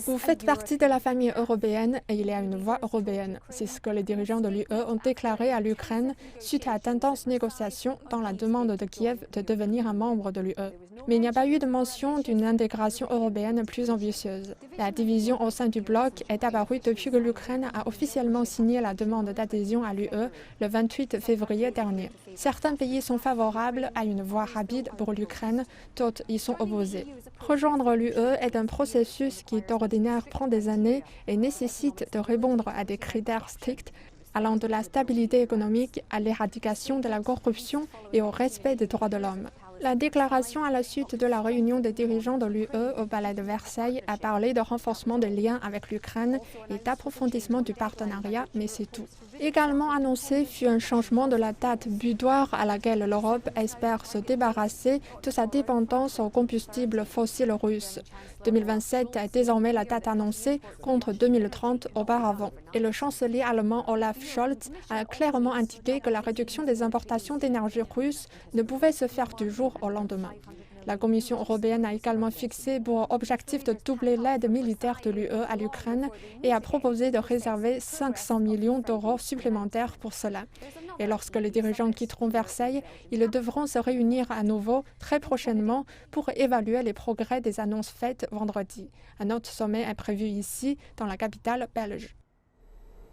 Vous faites partie de la famille européenne et il y a une voix européenne. C'est ce que les dirigeants de l'UE ont déclaré à l'Ukraine suite à d'intenses négociations dans la demande de Kiev de devenir un membre de l'UE. Mais il n'y a pas eu de mention d'une intégration européenne plus ambitieuse. La division au sein du bloc est apparue depuis que l'Ukraine a officiellement signé la demande d'adhésion à l'UE le 28 février dernier. Certains pays sont favorables à une voie rapide pour l'Ukraine, d'autres y sont opposés. Rejoindre l'UE est un processus qui d'ordinaire prend des années et nécessite de répondre à des critères stricts allant de la stabilité économique à l'éradication de la corruption et au respect des droits de l'homme. La déclaration à la suite de la réunion des dirigeants de l'UE au palais de Versailles a parlé de renforcement des liens avec l'Ukraine et d'approfondissement du partenariat, mais c'est tout. Également annoncé fut un changement de la date butoir à laquelle l'Europe espère se débarrasser de sa dépendance aux combustibles fossiles russes. 2027 est désormais la date annoncée contre 2030 auparavant. Et le chancelier allemand Olaf Scholz a clairement indiqué que la réduction des importations d'énergie russe ne pouvait se faire du jour au lendemain. La Commission européenne a également fixé pour objectif de doubler l'aide militaire de l'UE à l'Ukraine et a proposé de réserver 500 millions d'euros supplémentaires pour cela. Et lorsque les dirigeants quitteront Versailles, ils devront se réunir à nouveau très prochainement pour évaluer les progrès des annonces faites vendredi. Un autre sommet est prévu ici, dans la capitale belge.